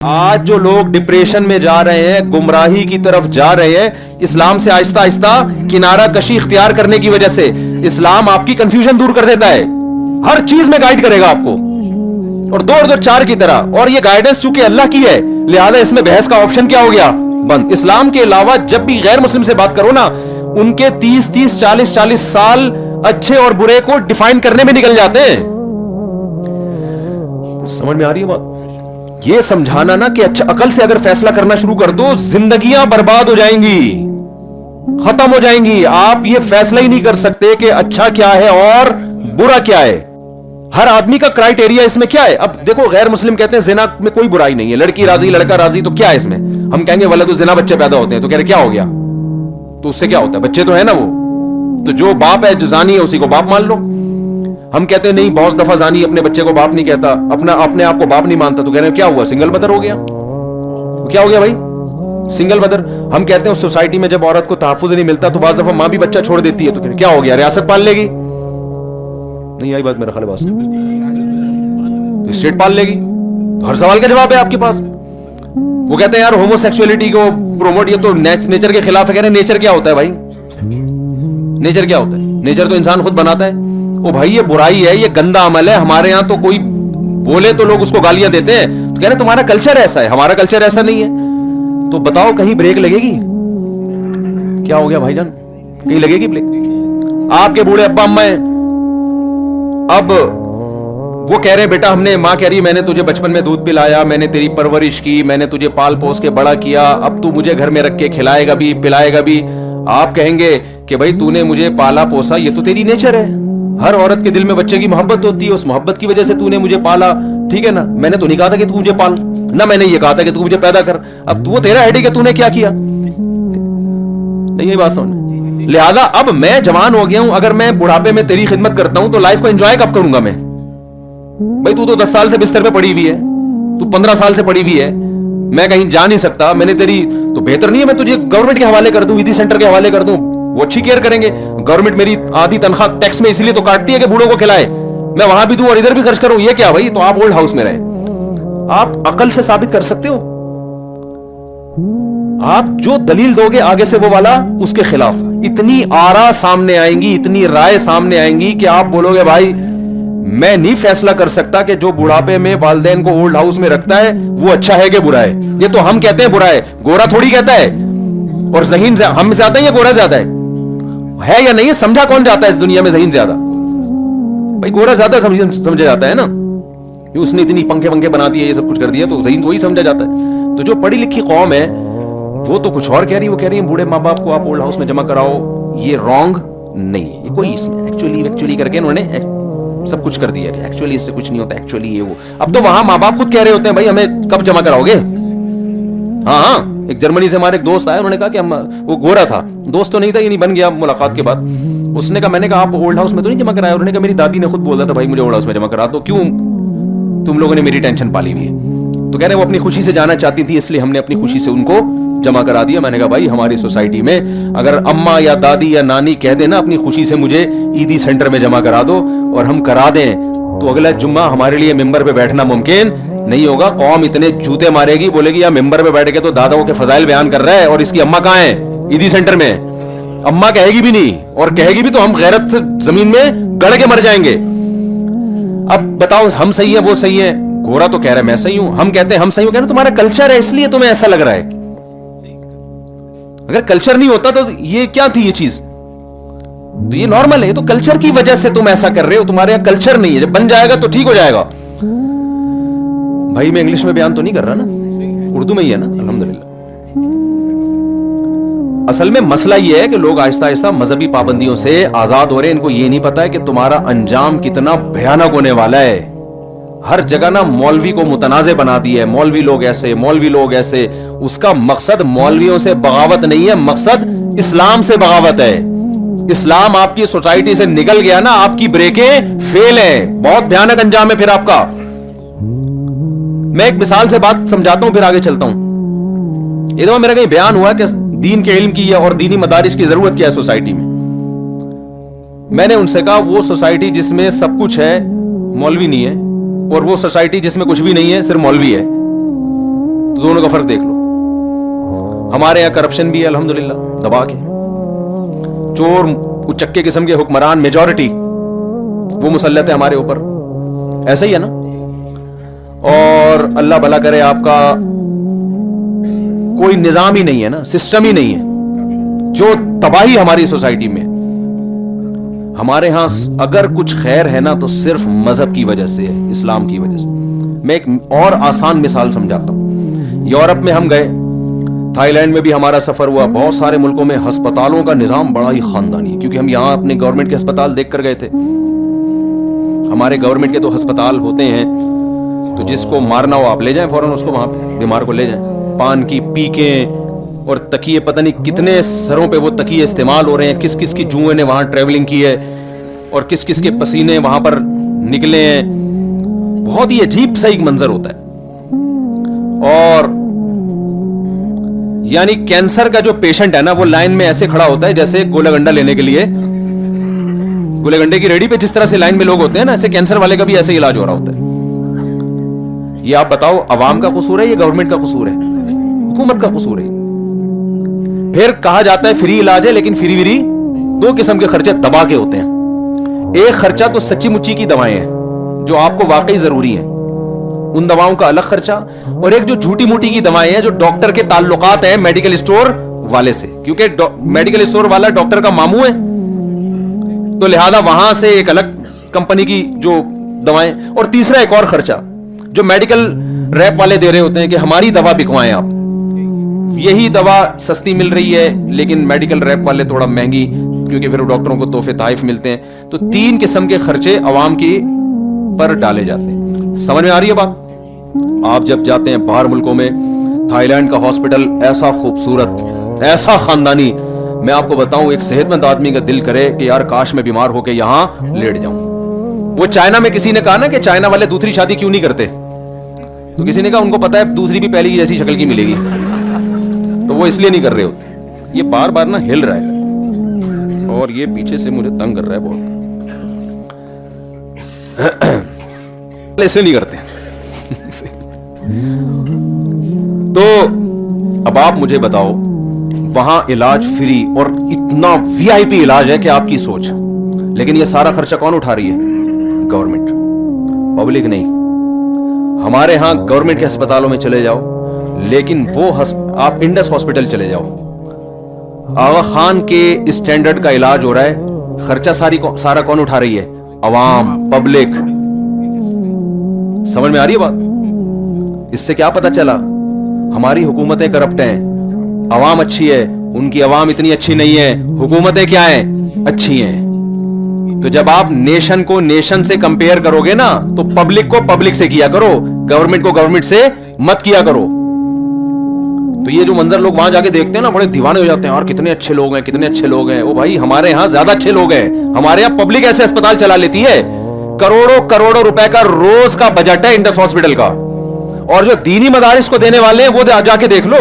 آج جو لوگ ڈپریشن میں جا رہے ہیں, گمراہی کی طرف جا رہے ہیں, اسلام سے آہستہ آہستہ کنارہ کشی اختیار کرنے کی وجہ سے. اسلام آپ کی کنفیوژن دور کر دیتا ہے, ہر چیز میں گائیڈ کرے گا آپ کو, اور دو اور دو چار کی طرح. اور یہ گائیڈنس چونکہ اللہ کی ہے, لہذا اس میں بحث کا آپشن کیا ہو گیا, بند. اسلام کے علاوہ جب بھی غیر مسلم سے بات کرو نا, ان کے 30 40 سال اچھے اور برے کو ڈیفائن کرنے میں نکل جاتے ہیں. سمجھ میں آ رہی ہے بات؟ یہ سمجھانا نا کہ اچھا عقل سے اگر فیصلہ کرنا شروع کر دو, زندگیاں برباد ہو جائیں گی, ختم ہو جائیں گی. آپ یہ فیصلہ ہی نہیں کر سکتے کہ اچھا کیا ہے اور برا کیا ہے. ہر آدمی کا کرائٹیریا اس میں کیا ہے. اب دیکھو, غیر مسلم کہتے ہیں زنا میں کوئی برائی نہیں ہے, لڑکی راضی لڑکا راضی, تو کیا ہے اس میں؟ ہم کہیں گے ولد الزنا بچے پیدا ہوتے ہیں, تو کہہ رہے کیا ہو گیا, تو اس سے کیا ہوتا ہے, بچے تو ہے نا وہ, تو جو باپ ہے جو زانی ہے اسی کو باپ مان لو. ہم کہتے ہیں نہیں, بہت دفعہ زانی اپنے بچے کو باپ نہیں کہتا, اپنے آپ کو باپ نہیں مانتا, تو کہہ رہے ہیں کیا ہوا, سنگل مدر ہو گیا. کیا ہو گیا بھائی, سنگل مدر. ہم کہتے ہیں اس سوسائٹی میں جب عورت کو تحفظ نہیں ملتا تو بعض دفعہ ماں بھی بچہ چھوڑ دیتی ہے, تو کہہ رہے ہیں کیا ہو گیا, ریاست پال لے گی. نہیں آئی بات میرا خیال, بات اسٹیٹ پال لے گی. تو ہر سوال کا جواب ہے آپ کے پاس. وہ کہتے ہیں یار ہومو سیکسولیٹی کو پروموٹ, یہ تو نیچر کے خلاف ہے. کہہ رہے ہیں نیچر کیا ہوتا ہے بھائی, نیچر کیا ہوتا ہے, نیچر تو انسان خود بناتا ہے. او بھائی یہ برائی ہے, یہ گندا عمل ہے. ہمارے ہاں تو کوئی بولے تو لوگ اس کو گالیاں دیتے ہیں, تو کہہ رہے ہیں تمہارا کلچر ایسا ہے, ہمارا کلچر ایسا نہیں ہے. تو بتاؤ کہیں بریک لگے گی؟ کیا ہو گیا بھائی جان, کہیں لگے گی بریک؟ آپ کے بوڑھے ابا اما ہیں, اب وہ کہہ رہے ہیں بیٹا ہم نے, ماں کہہ رہی ہے میں نے تجھے بچپن میں دودھ پلایا, میں نے تیری پرورش کی, میں نے تجھے پال پوس کے بڑا کیا, اب تو مجھے گھر میں رکھ کے کھلائے گا بھی پلائے گا بھی. آپ کہیں گے کہ بھائی تو نے مجھے پالا پوسا, یہ تو تیری نیچر ہے. ہر عورت کے دل میں بچے کی محبت ہوتی ہے, اس محبت کی وجہ سے تو نے مجھے پالا, ٹھیک ہے نا. میں نے تو نہیں کہا تھا کہ تو مجھے پال, نہ میں نے یہ کہا تھا کہ تو مجھے پیدا کر. اب وہ تیرا ہیڈ ہے کہ تو نے کیا کیا. نہیں یہ بات سمجھ. لہذا اب میں جوان ہو گیا ہوں, اگر میں بڑھاپے میں تیری خدمت کرتا ہوں تو لائف کو انجوائے کب کروں گا میں؟ بھائی تو 10 سال سے بستر پہ پڑی ہوئی ہے, تو 15 سال سے پڑی ہوئی ہے, میں کہیں جا نہیں سکتا. میں نے تیری تو بہتر نہیں ہے میں تجھے گورنمنٹ کے حوالے کر دوں, ایدی سینٹر کے حوالے کر دوں, وہ اچھی کیئر کریں گے. گورنمنٹ میری آدھی تنخواہ ٹیکس میں اس لیے تو کاٹتی ہے کہ بوڑھوں کو کھلائے, میں وہاں بھی دوں اور ادھر بھی خرچ کروں. یہ کیا بھائی, تو آپ اولڈ ہاؤس میں رہے. آپ عقل سے ثابت کر سکتے ہو, آپ جو دلیل دو گے آگے سے وہ والا اس کے خلاف. اتنی آرا سامنے آئیں گی, اتنی رائے سامنے آئیں گی کہ آپ بولو گے بھائی میں نہیں فیصلہ کر سکتا کہ جو بڑھاپے میں والدین کو اولڈ ہاؤس میں رکھتا ہے وہ اچھا ہے کہ برا ہے. یہ تو ہم کہتے ہیں برا ہے, گورا تھوڑی کہتا ہے. اور ذہین ہم زیادہ ہے یا گورا زیادہ ہے یا نہیں, سمجھا کون جاتا ہے اس دنیا میں ذہین زیادہ؟ بھائی گورا زیادہ سمجھا جاتا ہے نا, اس نے اتنی پنکھے بنا دیے, یہ سب کچھ کر دیا, تو ذہین وہی سمجھا جاتا ہے. تو جو پڑھی لکھی قوم ہے وہ تو کچھ اور کہہ رہی ہے, وہ کہہ رہی ہے بوڑھے ماں باپ کو آپ اولڈ ہاؤس میں جمع کراؤ. یہ رانگ نہیں ہے, یہ کوئی اس میں ایکچولی کر کے انہوں نے سب کچھ کر دیا کہ ایکچولی اس سے کچھ نہیں ہوتا, ایکچولی یہ وہ. اب تو وہاں ماں باپ خود کہہ رہے ہوتے ہیں بھائی ہمیں کب جمع کراؤ گے. ہاں ایک جرمنی سے ہمارے ایک دوست آئے, انہوں نے کہا کہ ہم, وہ گورا تھا, دوست تو نہیں تھا, یہ نہیں بن گیا ملاقات کے بعد. اس نے کہا, میں نے کہا آپ اولڈ ہاؤس میں تو نہیں جمع کرایا. انہوں نے کہا میری دادی نے خود بولا تھا بھائی مجھے اولڈ ہاؤس میں جمع کرا دو, کیوں تم لوگوں نے میری ٹینشن پالی ہوئی ہے. تو کہہ رہے وہ اپنی خوشی سے جانا چاہتی تھی, اس لیے ہم نے اپنی خوشی سے ان کو جمع کرا دیا. میں نے کہا بھائی ہماری سوسائٹی میں اگر اماں یا دادی یا نانی کہہ دیں نا اپنی خوشی سے مجھے ایدی سینٹر میں جمع کرا دو اور ہم کرا دیں, تو اگلا جمعہ ہمارے لیے ممبر پہ بیٹھنا ممکن نہیں ہوگا. قوم اتنے جوتے مارے گی, بولے گی یا ممبر پہ بیٹھ کے تو داداؤں کے فضائل بیان کر رہا ہے اور اس کی اماں کہاں ہے ایدی سینٹر میں. اماں کہے گی بھی نہیں, اور کہے گی بھی تو ہم غیرت زمین میں گڑ کے مر جائیں گے. اب بتاؤ ہم صحیح ہیں وہ صحیح ہیں؟ گورا تو کہہ رہا ہے میں صحیح ہوں, ہم کہتے ہیں ہم صحیح ہوں, کہہ رہے تمہارا کلچر ہے اس لیے تمہیں ایسا لگ رہا ہے. اگر کلچر نہیں ہوتا تو یہ کیا تھی یہ چیز, تو یہ نارمل ہے. تو کلچر کی وجہ سے تم ایسا کر رہے ہو, تمہارے یہاں کلچر نہیں ہے. جب بن جائے گا تو ٹھیک ہو جائے گا. بھائی میں انگلش میں بیان تو نہیں کر رہا نا, اردو میں ہی ہے نا الحمدللہ. اصل میں مسئلہ یہ ہے کہ لوگ آہستہ آہستہ مذہبی پابندیوں سے آزاد ہو رہے ہیں. ان کو یہ نہیں پتا ہے کہ تمہارا انجام کتنا بھیانک ہونے والا ہے. ہر جگہ نا مولوی کو متنازع بنا دیا ہے, مولوی لوگ ایسے, مولوی لوگ ایسے. اس کا مقصد مولویوں سے بغاوت نہیں ہے, مقصد اسلام سے بغاوت ہے. اسلام آپ کی سوسائٹی سے نکل گیا نا, آپ کی بریکیں فیل ہیں, بہت بھیانک انجام ہے پھر آپ کا. میں ایک مثال سے بات سمجھاتا ہوں پھر آگے چلتا ہوں. یہ دفعہ میرا کہیں بیان ہوا کہ دین کے علم کی اور دینی مدارس کی ضرورت کیا ہے سوسائٹی میں. میں نے ان سے کہا وہ سوسائٹی جس میں سب کچھ ہے مولوی نہیں ہے, اور وہ سوسائٹی جس میں کچھ بھی نہیں ہے صرف مولوی ہے. دونوں کا فرق دیکھ لو. ہمارے یہاں کرپشن بھی ہے الحمدللہ دبا کے, چور اچکے قسم کے حکمران میجورٹی وہ مسلط ہے ہمارے اوپر, ایسا ہی ہے نا. اور اللہ بھلا کرے آپ کا کوئی نظام ہی نہیں ہے نا, سسٹم ہی نہیں ہے, جو تباہی ہماری سوسائٹی میں. ہمارے ہاں اگر کچھ خیر ہے نا تو صرف مذہب کی وجہ سے ہے, اسلام کی وجہ سے. میں ایک اور آسان مثال سمجھاتا ہوں. یورپ میں ہم گئے, تھائی لینڈ میں بھی ہمارا سفر ہوا. بہت سارے ملکوں میں ہسپتالوں کا نظام بڑا ہی خاندانی ہے, کیونکہ ہم یہاں اپنے گورنمنٹ کے ہسپتال دیکھ کر گئے تھے. ہمارے گورنمنٹ کے تو ہسپتال ہوتے ہیں تو جس کو مارنا ہو آپ لے جائیں فوراً اس کو, وہاں پہ بیمار کو لے جائیں. پان کی پیکیں اور تکیے, پتہ نہیں کتنے سروں پہ وہ تکیے استعمال ہو رہے ہیں, کس کس کی جوئیں نے وہاں ٹریولنگ کی ہے اور کس کس کے پسینے وہاں پر نکلے ہیں. بہت ہی عجیب سا ایک منظر ہوتا ہے. اور یعنی کینسر کا جو پیشنٹ ہے نا وہ لائن میں ایسے کھڑا ہوتا ہے جیسے گولا گنڈا لینے کے لیے, گولے گنڈے کی ریڈی پہ جس طرح سے لائن میں لوگ ہوتے ہیں نا, ایسے کینسر والے کا بھی ایسے علاج ہو رہا ہوتا ہے. یہ آپ بتاؤ عوام کا قصور ہے, یہ گورنمنٹ کا قصور ہے, حکومت کا قصور ہے. پھر کہا جاتا ہے فری علاج ہے, لیکن فری وری دو قسم کے خرچے دبا کے ہوتے ہیں. ایک خرچہ تو سچی مچی کی دوائیں ہیں جو آپ کو واقعی ضروری ہیں, ان دواؤں کا الگ خرچہ, اور ایک جو جھوٹی موٹی کی دوائیں ہیں جو ڈاکٹر کے تعلقات ہیں میڈیکل اسٹور والے سے, کیونکہ میڈیکل اسٹور والا ڈاکٹر کا ماموں ہے تو لہذا وہاں سے ایک الگ کمپنی کی جو دوائیں. اور تیسرا ایک اور خرچہ جو میڈیکل ریپ والے دے رہے ہوتے ہیں کہ ہماری دوا بکوائیں آپ, یہی دوا سستی مل رہی ہے لیکن میڈیکل ریپ والے تھوڑا مہنگی, کیونکہ پھر ڈاکٹروں کو تحفے تحائف ملتے ہیں. تو تین قسم کے خرچے عوام کی پر ڈالے جاتے ہیں. سمجھ میں آ رہی ہے بات؟ آپ جب جاتے ہیں باہر ملکوں میں, تھائی لینڈ کا ہاسپٹل ایسا خوبصورت, ایسا خاندانی, میں آپ کو بتاؤں ایک صحت مند آدمی کا دل کرے کہ یار کاش میں بیمار ہو کے یہاں لیٹ جاؤں. وہ چائنا میں کسی نے کہا نا کہ چائنا والے دوسری شادی کیوں نہیں کرتے, تو کسی نے کہا ان کو پتا ہے دوسری بھی پہلی کی جیسی شکل کی ملے گی, تو وہ اس لیے نہیں کر رہے ہوتے. یہ بار بار نا ہل رہا ہے اور یہ پیچھے سے مجھے تنگ کر رہا ہے بہت, ایسے نہیں کرتے. تو اب آپ مجھے بتاؤ, وہاں علاج فری اور اتنا وی آئی پی علاج ہے کہ آپ کی سوچ, لیکن یہ سارا خرچہ کون اٹھا رہی ہے؟ گورنمنٹ, پبلک نہیں. ہمارے ہاں گورنمنٹ کے ہسپتالوں میں چلے جاؤ, لیکن وہ آپ انڈس ہاسپٹل چلے جاؤ, آغا خان کے اسٹینڈرڈ کا علاج ہو رہا ہے, خرچہ سارا کون اٹھا رہی ہے؟ عوام, پبلک. سمجھ میں آ رہی ہے بات؟ اس سے کیا پتا چلا؟ ہماری حکومتیں کرپٹ ہیں, عوام اچھی ہے, ان کی عوام اتنی اچھی نہیں ہے, حکومتیں کیا ہیں؟ اچھی ہیں. تو جب آپ نیشن کو نیشن سے کمپیئر کرو گے نا تو پبلک کو پبلک سے کیا کرو, گورنمنٹ کو گورنمنٹ سے مت کیا کرو. تو یہ جو منظر لوگ وہاں جا کے دیکھتے ہیں نا بڑے دیوانے ہو جاتے ہیں, اور کتنے اچھے لوگ ہیں, کتنے اچھے لوگ ہیں. او بھائی ہمارے یہاں زیادہ اچھے لوگ ہیں, ہمارے یہاں پبلک ایسے اسپتال چلا لیتی ہے, کروڑوں کروڑوں روپے کا روز کا بجٹ ہے انڈس ہاسپٹل کا, اور جو دینی مدارس کو دینے والے ہیں وہ جا کے دیکھ لو,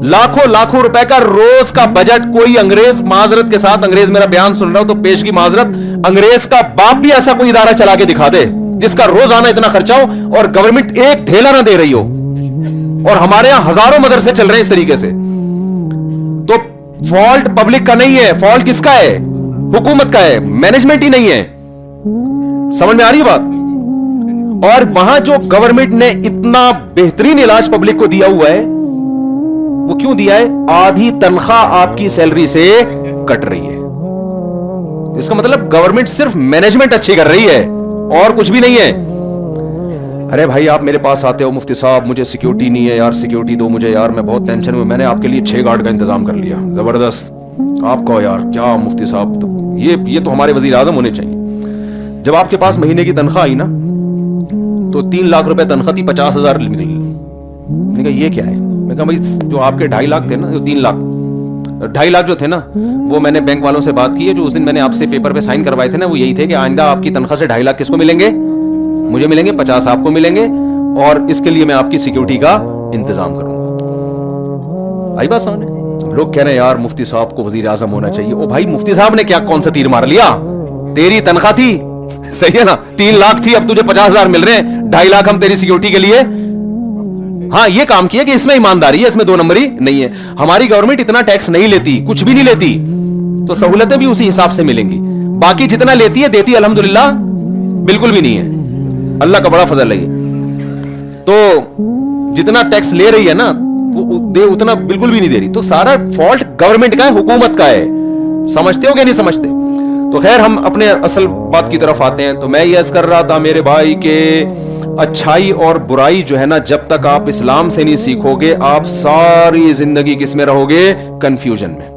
لاکھوں لاکھوں روپے کا روز کا بجٹ. کوئی انگریز, معذرت کے ساتھ انگریز میرا بیان سن رہا ہو تو پیش کی معذرت, انگریز کا باپ بھی ایسا کوئی ادارہ چلا کے دکھا دے جس کا روزانہ اتنا خرچہ ہو اور گورنمنٹ ایک ڈھیلا نہ دے رہی ہو. اور ہمارے یہاں ہزاروں مدرسے چل رہے ہیں اس طریقے سے. تو فالٹ پبلک کا نہیں ہے, فالٹ کس کا ہے؟ حکومت کا ہے, مینجمنٹ ہی نہیں ہے. سمجھ میں آ رہی ہے بات؟ اور وہاں جو گورنمنٹ نے اتنا بہترین علاج پبلک کو دیا ہوا ہے, وہ کیوں دیا ہے؟ آدھی تنخواہ آپ کی سیلری سے کٹ رہی ہے. اس کا مطلب گورنمنٹ صرف مینجمنٹ اچھی کر رہی ہے اور کچھ بھی نہیں ہے. ارے بھائی آپ میرے پاس آتے ہو, مفتی صاحب مجھے سیکیورٹی نہیں ہے یار, سیکیورٹی دو مجھے یار, میں بہت ٹینشن ہوں, میں نے آپ کے لیے 6 گارڈ کا انتظام کر لیا, زبردست. آپ کہو یار کیا مفتی صاحب, یہ تو ہمارے وزیر اعظم ہونے چاہیے. جب آپ کے پاس مہینے کی تنخواہ آئی نا تو 3 لاکھ روپے تنخواہ تھی, 50,000 ملی. میں نے کہا یہ کیا ہے؟ میں کہا بھائی جو آپ کے 2.5 لاکھ تھے نا, جو 3 لاکھ 2.5 لاکھ جو تھے نا, وہ میں نے بینک والوں سے بات کی ہے, جو اس دن میں نے آپ سے پیپر پہ سائن کروائے تھے نا, وہ یہی تھے کہ آئندہ آپ کی تنخواہ سے 2.5 لاکھ کس کو ملیں گے؟ مجھے ملیں گے, 50 آپ کو ملیں گے, اور اس کے لیے میں آپ کی سیکیورٹی کا انتظام کروں گا. آئی بات سامنے؟ لوگ کہہ رہے ہیں یار مفتی صاحب کو وزیر اعظم ہونا چاہیے. او بھائی مفتی صاحب نے کیا کون سا تیر مار لیا؟ تیری تنخواہ تھی, صحیح ہے نا, 3 لاکھ تھی, اب تجھے 50,000 مل رہے ہیں, 2.5 لاکھ ہم تیری سیکیورٹی کے لیے ہاں یہ کام کیا کہ اس میں ایمانداری ہے, اس میں 2 نمبری نہیں ہے. ہماری گورنمنٹ اتنا ٹیکس نہیں لیتی, کچھ بھی نہیں لیتی, تو سہولتیں بھی اسی حساب سے ملیں گی. باقی جتنا لیتی ہے دیتی الحمدللہ بالکل بھی نہیں ہے, اللہ کا بڑا فضل ہے. تو جتنا ٹیکس لے رہی ہے نا اتنا بالکل بھی نہیں دے رہی. تو سارا فالٹ گورنمنٹ کا ہے, حکومت کا ہے. سمجھتے ہو کہ نہیں سمجھتے؟ تو خیر ہم اپنے اصل بات کی طرف آتے ہیں. تو میں یہ عرض کر رہا تھا میرے بھائی کہ اچھائی اور برائی جو ہے نا, جب تک آپ اسلام سے نہیں سیکھو گے آپ ساری زندگی کس میں رہو گے؟ کنفیوژن میں.